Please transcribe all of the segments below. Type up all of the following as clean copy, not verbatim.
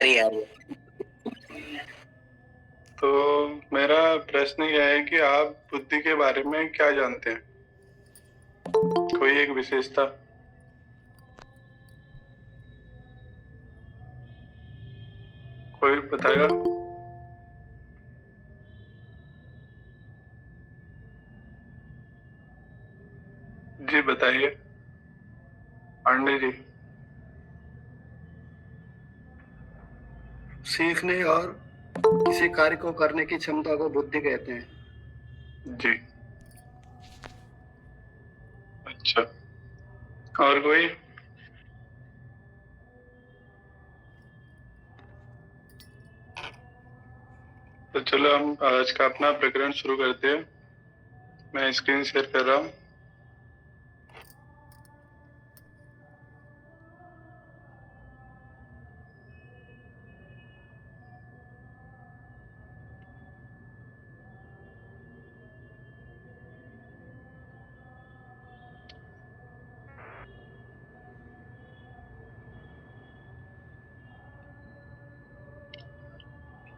यार, तो मेरा प्रश्न यह है कि आप बुद्धि के बारे में क्या जानते हैं? कोई एक विशेषता? कोई बताएगा? जी बताइए। पांडे जी। सीखने और किसी कार्य को करने की क्षमता को बुद्धि कहते हैं। जी। अच्छा, और कोई? तो चलो हम आज का अपना प्रकरण शुरू करते हैं। मैं स्क्रीन शेयर कर रहा हूँ।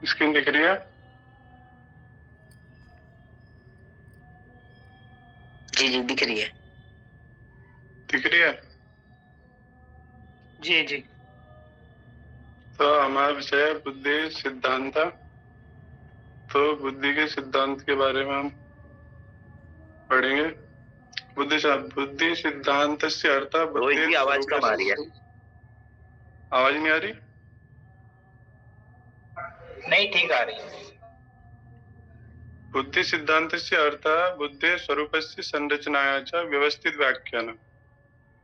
स्क्रीन दिख रही है? जी जी दिख रही है। दिख रही है। जी जी। तो हमारा विषय है बुद्धि सिद्धांत। तो बुद्धि के सिद्धांत के बारे में हम पढ़ेंगे। बुद्धि सिद्धांत से अर्थ रोहित जी, आवाज कम आ रही है। आवाज नहीं आ रही? नहीं, ठीक आ रही है। बुद्धि सिद्धांत से अर्थ बुद्धे स्वरूपस्य संरचनायाः व्यवस्थित व्याख्यान।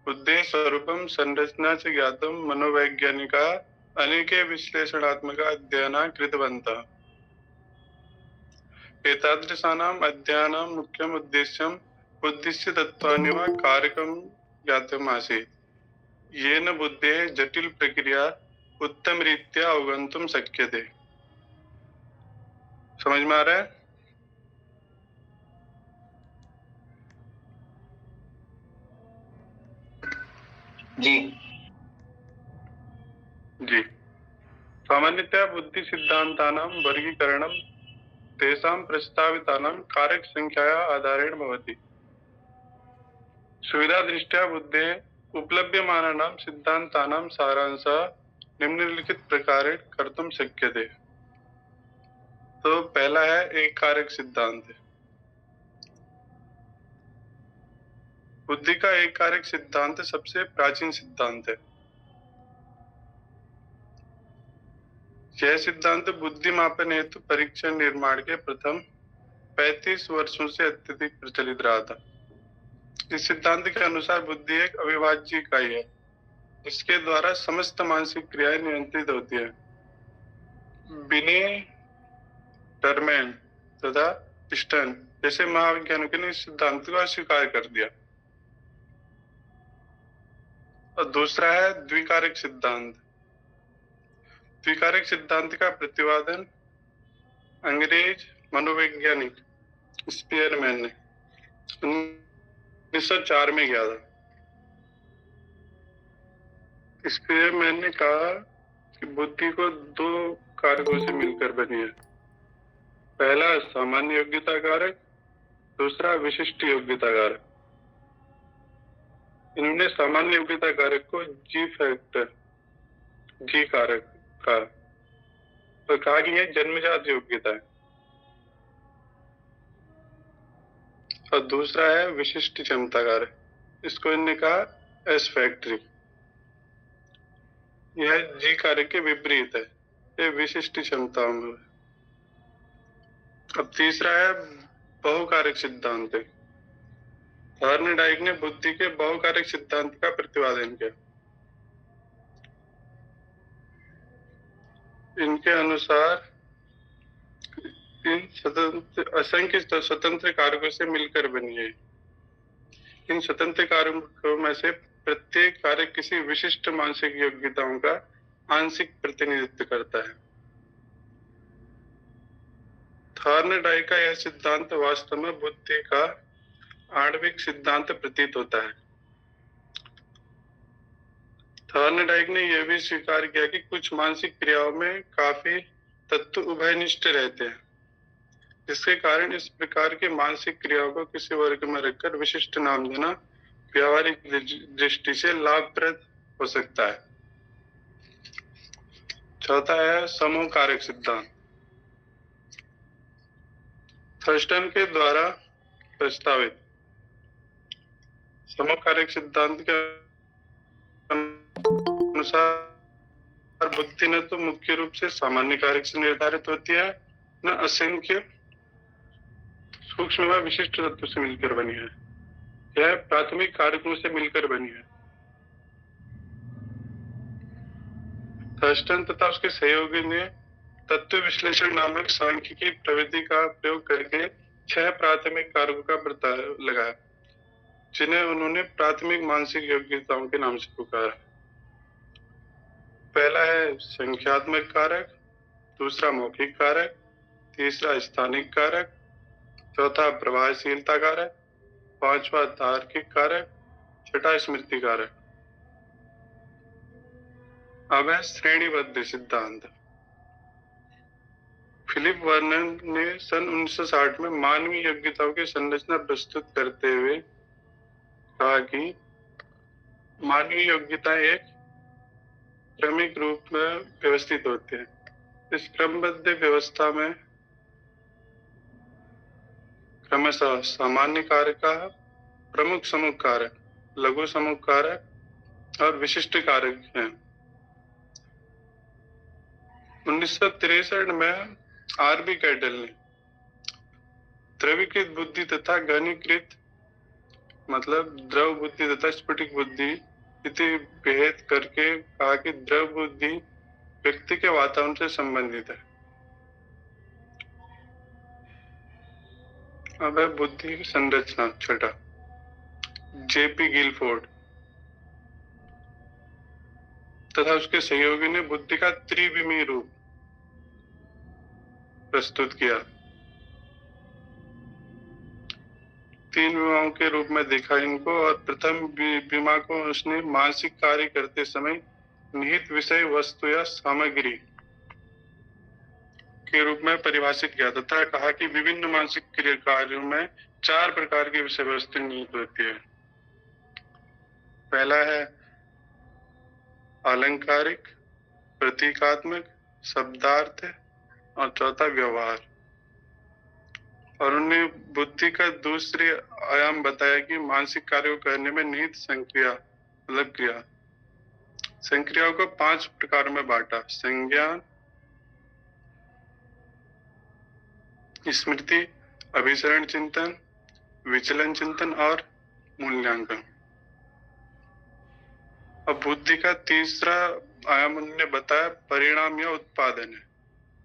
बुद्धे स्वरूपम संरचना च ज्ञातुं मनोवैज्ञानिका अनेके विश्लेषणात्मक अध्ययना कृतवन्तः। एतादृशानाम् अध्ययनानां मुख्यम् उद्देश्यं बुद्धिस्य तत्त्वानि वा कारकं ज्ञातुमासीत्, येन बुद्धेः जटिल प्रक्रिया उत्तमरीत्या अवगन्तुं शक्यते। समझ में आ रहा है? जी जी। सामान्यतया बुद्धि सिद्धान्तानां वर्गीकरणं तेषां प्रस्तावितानां कारकसंख्यायाः आधारेण भवति। सुविधादृष्ट्या बुद्धेः उपलभ्यमानानां सिद्धान्तानां सारांशः निम्नलिखित प्रकारेण कर्तुं शक्यते। तो पहला है एक कारक सिद्धांत। बुद्धि का एक कारक सिद्धांत सबसे प्राचीन सिद्धांत है। यह सिद्धांत बुद्धि मापन हेतु परीक्षण निर्माण के प्रथम 35 वर्षों से अत्यधिक प्रचलित रहा था। इस सिद्धांत के अनुसार बुद्धि एक अविभाज्य इकाई है, इसके द्वारा समस्त मानसिक क्रियाएं नियंत्रित होती है। बिने, टर्मैन तथा स्टर्न जैसे महावैज्ञानिकों ने इस सिद्धांत को अस्वीकार कर दिया। और दूसरा है द्विकारक सिद्धांत। द्विकारक सिद्धांत का प्रतिपादन अंग्रेज मनोवैज्ञानिक स्पीयरमैन ने 1904 में किया था। स्पीयरमैन ने कहा कि बुद्धि को दो कारकों से मिलकर बनी है। पहला सामान्य योग्यता कारक, दूसरा विशिष्ट योग्यता कारक। इन्होंने सामान्य योग्यता कारक को जी फैक्टर, जी कारक का, तो कहा कि यह जन्मजात योग्यता है। और दूसरा है विशिष्ट क्षमता कारक, इसको इन्होंने कहा एस फैक्टरी। यह जी कारक के विपरीत है, ये विशिष्ट क्षमताओं में। अब तीसरा है बहुकारक सिद्धांत। थॉर्नडाइक ने बुद्धि के बहुकारक सिद्धांत का प्रतिपादन किया। इनके अनुसार असंख्य स्वतंत्र कारकों से मिलकर बनी है। इन स्वतंत्र कारकों में से प्रत्येक कारक किसी विशिष्ट मानसिक योग्यताओं का आंशिक प्रतिनिधित्व करता है। थॉर्नडाइक का यह सिद्धांत वास्तव में बुद्धि का आणविक सिद्धांत प्रतीत होता है। थॉर्नडाइक ने यह भी स्वीकार किया कि कुछ मानसिक क्रियाओं में काफी तत्व उभयनिष्ठ रहते हैं, जिसके कारण इस प्रकार की मानसिक क्रियाओं को किसी वर्ग में रखकर विशिष्ट नाम देना व्यावहारिक दृष्टि से लाभप्रद हो सकता है। चौथा है समूह कारक सिद्धांत। थर्स्टन के द्वारा प्रस्तावित समूह कारक सिद्धांत के अनुसार बुद्धि न तो मुख्य रूप से सामान्य कारक से निर्धारित होती है, न असंख्य सूक्ष्म व विशिष्ट तत्व से मिलकर बनी है। यह प्राथमिक कारकों से मिलकर बनी है। थर्स्टन तथा उसके सहयोगी ने तत्व विश्लेषण नामक सांख्यिकी प्रविधि का प्रयोग करके 6 प्राथमिक कारकों का पता लगाया, जिन्हें उन्होंने प्राथमिक मानसिक योग्यताओं के नाम से पुकारा। पहला है संख्यात्मक कारक, दूसरा मौखिक कारक, तीसरा स्थानिक कारक, चौथा प्रभावशीलता कारक, पांचवा तार्किक कारक, छठा स्मृति कारक। अब है श्रेणीबद्ध सिद्धांत। फिलिप वर्नन ने सन 1960 में मानवीय योग्यताओं की संरचना प्रस्तुत करते हुए कहा कि मानवीय योग्यताएं एक क्रमिक रूप में व्यवस्थित होते हैं। इस क्रमबद्ध व्यवस्था में क्रमशः सामान्य कारक, प्रमुख समूह कारक, लघु समूह कारक और विशिष्ट कारक हैं। 1963 में आरबी कैटल ने द्रवीकृत बुद्धि तथा घनीकृत मतलब द्रव बुद्धि तथा स्फटिक बुद्धि इति भेद करके कहा कि द्रव बुद्धि व्यक्ति के वातावरण से संबंधित है। अब है बुद्धि की संरचना छठा। जेपी गिलफोर्ड तथा उसके सहयोगी ने बुद्धि का त्रिविमीय रूप प्रस्तुत किया। 3 विमाओं के रूप में देखा इनको, और प्रथम विमा को उसने मानसिक कार्य करते समय निहित विषय वस्तु या सामग्री के रूप में परिभाषित किया तथा कहा कि विभिन्न मानसिक कार्यों में 4 प्रकार की विषय वस्तु निहित होती है। पहला है अलंकारिक, प्रतीकात्मक, शब्दार्थ और चौथा व्यवहार। और उन्हें बुद्धि का दूसरे आयाम बताया कि मानसिक कार्यों करने में निहित संक्रिया मतलब क्रिया। संक्रियाओं को 5 प्रकार में बांटा: संज्ञान, स्मृति, अभिसरण चिंतन, विचलन चिंतन और मूल्यांकन। अब बुद्धि का तीसरा आयाम उन्होंने बताया परिणाम या उत्पादन है,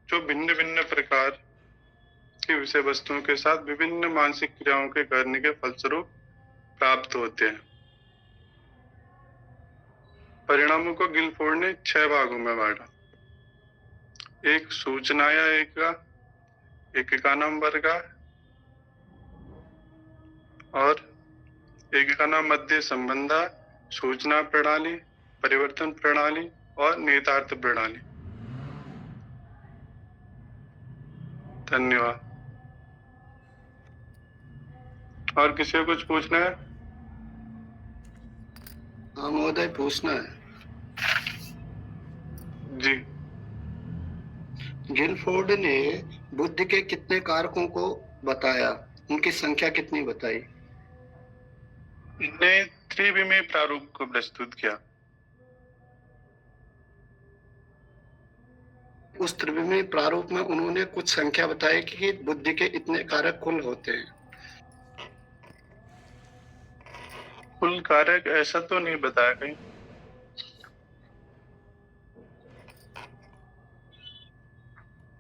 जो भिन्न भिन्न प्रकार की विषय वस्तुओं के साथ विभिन्न मानसिक क्रियाओं के करने के फलस्वरूप प्राप्त होते हैं। परिणामों को गिलफोर्ड ने 6 भागों में बांटा: एक सूचना या एकिका नाम वर्गा, और एकिका नाम मध्य संबंधा, सूचना प्रणाली, परिवर्तन प्रणाली और निहितार्थ प्रणाली। धन्यवाद। और किसी को कुछ पूछना है? हाँ महोदय, पूछना है। जी। गिलफोर्ड ने बुद्धि के कितने कारकों को बताया, उनकी संख्या कितनी बताई? इन्हें त्रिविमीय प्रारूप को प्रस्तुत किया। उस त्रिविमीय प्रारूप में उन्होंने कुछ संख्या बताई कि बुद्धि के इतने कारक कुल होते हैं। कुल कारक ऐसा तो नहीं बताया कहीं।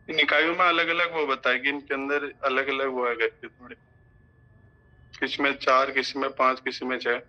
निकायों में अलग अलग वो बताया कि इनके अंदर अलग अलग वो है करके थोड़े, किसी में 4, किसी में 5, किसी में 6।